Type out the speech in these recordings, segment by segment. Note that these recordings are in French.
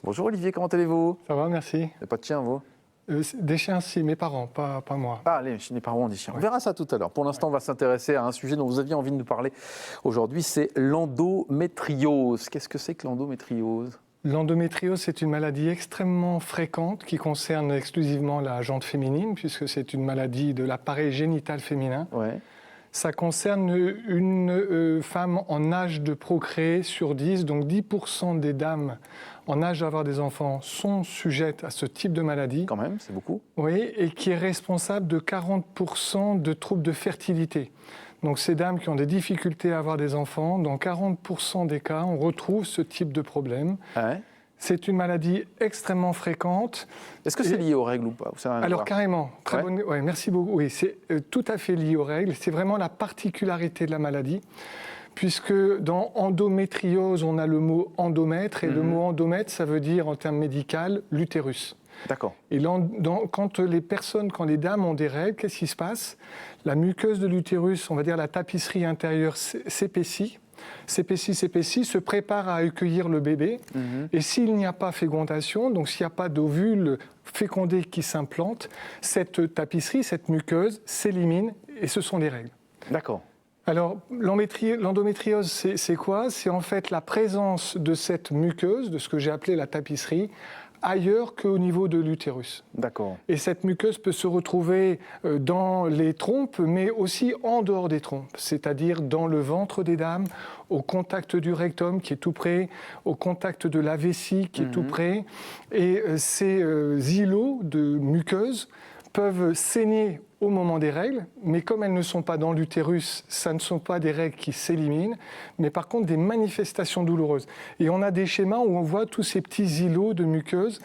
Bonjour Olivier, comment allez-vous? Ça va, merci. Vous n'avez pas de chien, vous? Des chiens, si, mes parents, pas moi. Ah, les parents ont des chiens. On verra ça tout à l'heure. Pour l'instant, on va s'intéresser à un sujet dont vous aviez envie de nous parler aujourd'hui, c'est l'endométriose. Qu'est-ce que c'est que l'endométriose? L'endométriose, c'est une maladie extrêmement fréquente qui concerne exclusivement la jante féminine, puisque c'est une maladie de l'appareil génital féminin. Ouais. Ça concerne une femme en âge de procréer sur 10, donc 10% des dames en âge d'avoir des enfants sont sujettes à ce type de maladie. Quand même, c'est beaucoup. Oui, et qui est responsable de 40% de troubles de fertilité. Donc ces dames qui ont des difficultés à avoir des enfants, dans 40% des cas, on retrouve ce type de problème. Ah ouais. C'est une maladie extrêmement fréquente. Est-ce que c'est lié aux règles ou pas? Alors carrément, très bonne. Ouais, merci beaucoup. Oui, c'est tout à fait lié aux règles. C'est vraiment la particularité de la maladie, puisque dans endométriose, on a le mot endomètre, et le mot endomètre, ça veut dire en termes médicaux l'utérus. D'accord. Et quand les dames ont des règles, qu'est-ce qui se passe? La muqueuse de l'utérus, on va dire la tapisserie intérieure, s'épaissit, se prépare à accueillir le bébé. Et s'il n'y a pas fécondation, donc s'il n'y a pas d'ovule fécondé qui s'implante, cette tapisserie, cette muqueuse s'élimine et ce sont des règles. D'accord. Alors, l'endométriose, c'est quoi? C'est en fait la présence de cette muqueuse, de ce que j'ai appelé la tapisserie, ailleurs qu'au niveau de l'utérus. D'accord. Et cette muqueuse peut se retrouver dans les trompes, mais aussi en dehors des trompes, c'est-à-dire dans le ventre des dames, au contact du rectum qui est tout près, au contact de la vessie qui est tout près. Et ces îlots de muqueuse peuvent saigner au moment des règles, mais comme elles ne sont pas dans l'utérus, ça ne sont pas des règles qui s'éliminent, mais par contre des manifestations douloureuses. Et on a des schémas où on voit tous ces petits îlots de muqueuse.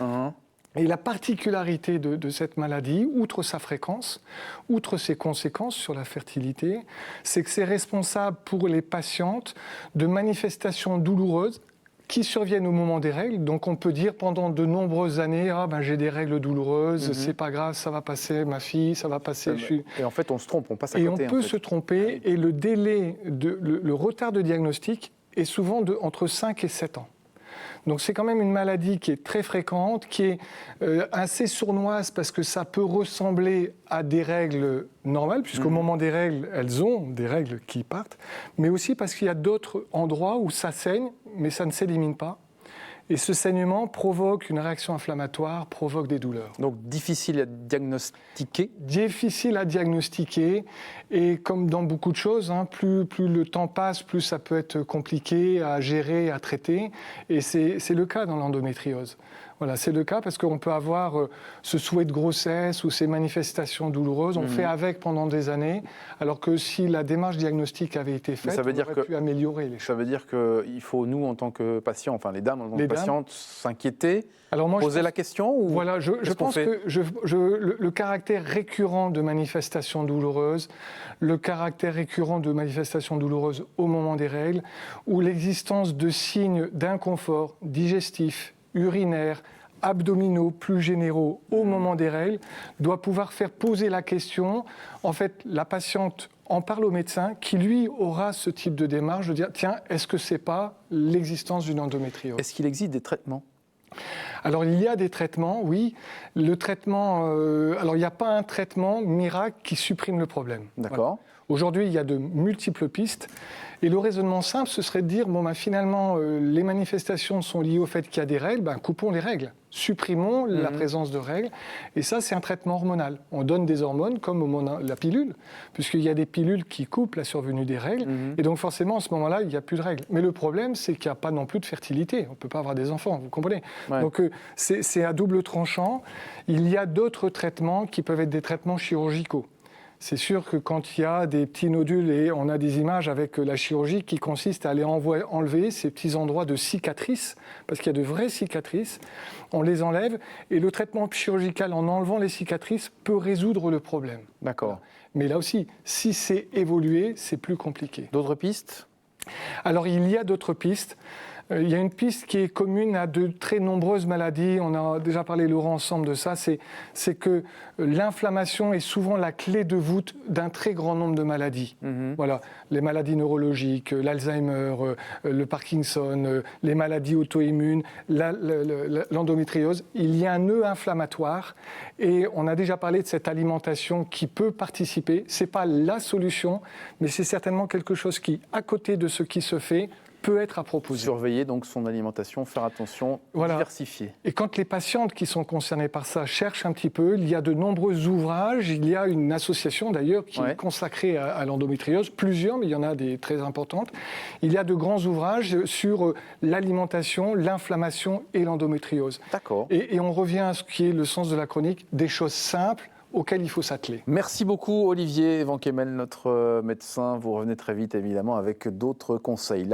Et la particularité de cette maladie, outre sa fréquence, outre ses conséquences sur la fertilité, c'est que c'est responsable pour les patientes de manifestations douloureuses qui surviennent au moment des règles. Donc on peut dire pendant de nombreuses années, j'ai des règles douloureuses, c'est pas grave, ça va passer, ma fille, ça va passer. Et en fait, on se trompe, on passe à côté. Et on peut se tromper, et le délai, le retard de diagnostic est souvent entre 5 et 7 ans. Donc c'est quand même une maladie qui est très fréquente, qui est assez sournoise parce que ça peut ressembler à des règles normales, puisqu'au moment des règles, elles ont des règles qui partent, mais aussi parce qu'il y a d'autres endroits où ça saigne, mais ça ne s'élimine pas. Et ce saignement provoque une réaction inflammatoire, provoque des douleurs. Donc difficile à diagnostiquer. Difficile à diagnostiquer, et comme dans beaucoup de choses, plus le temps passe, plus ça peut être compliqué à gérer, à traiter. Et c'est le cas dans l'endométriose. Voilà, c'est le cas parce qu'on peut avoir ce souhait de grossesse ou ces manifestations douloureuses, on fait avec pendant des années, alors que si la démarche diagnostique avait été faite, on aurait pu améliorer les choses. Ça veut dire qu'il faut, nous, en tant que patients, enfin les dames en tant que patientes, s'inquiéter, poser la question ou Voilà, je pense que le caractère récurrent de manifestations douloureuses, le caractère récurrent de manifestations douloureuses au moment des règles, ou l'existence de signes d'inconfort digestif, urinaire, abdominaux plus généraux au moment des règles, doit pouvoir faire poser la question. En fait, la patiente en parle au médecin qui, lui, aura ce type de démarche de dire « Tiens, est-ce que ce n'est pas l'existence d'une endométriose ?» Est-ce qu'il existe des traitements? Alors, il y a des traitements, oui. Le traitement... alors, il n'y a pas un traitement miracle qui supprime le problème. D'accord. Voilà. Aujourd'hui, il y a de multiples pistes. Et le raisonnement simple, ce serait de dire, finalement, les manifestations sont liées au fait qu'il y a des règles, coupons les règles. Supprimons la présence de règles. Et ça, c'est un traitement hormonal. On donne des hormones comme la pilule, puisqu'il y a des pilules qui coupent la survenue des règles. Et donc, forcément, à ce moment-là, il n'y a plus de règles. Mais le problème, c'est qu'il n'y a pas non plus de fertilité. On ne peut pas avoir des enfants, vous comprenez? Donc, c'est à double tranchant. Il y a d'autres traitements qui peuvent être des traitements chirurgicaux. C'est sûr que quand il y a des petits nodules, et on a des images avec la chirurgie qui consiste à aller enlever ces petits endroits de cicatrices, parce qu'il y a de vraies cicatrices, on les enlève, et le traitement chirurgical en enlevant les cicatrices peut résoudre le problème. D'accord. Voilà. Mais là aussi, si c'est évolué, c'est plus compliqué. D'autres pistes? Alors il y a d'autres pistes. Il y a une piste qui est commune à de très nombreuses maladies. On a déjà parlé, Laurent, ensemble de ça. C'est que l'inflammation est souvent la clé de voûte d'un très grand nombre de maladies. Voilà, les maladies neurologiques, l'Alzheimer, le Parkinson, les maladies auto-immunes, l'endométriose. Il y a un nœud inflammatoire et on a déjà parlé de cette alimentation qui peut participer. Ce n'est pas la solution, mais c'est certainement quelque chose qui, à côté de ce qui se fait, peut être à proposer. Surveiller donc son alimentation, faire attention, diversifier. Et quand les patientes qui sont concernées par ça cherchent un petit peu, il y a de nombreux ouvrages, il y a une association d'ailleurs qui est consacrée à l'endométriose, plusieurs, mais il y en a des très importantes. Il y a de grands ouvrages sur l'alimentation, l'inflammation et l'endométriose. D'accord. Et on revient à ce qui est le sens de la chronique, des choses simples auxquelles il faut s'atteler. Merci beaucoup Olivier Van Kemel, notre médecin. Vous revenez très vite évidemment avec d'autres conseils.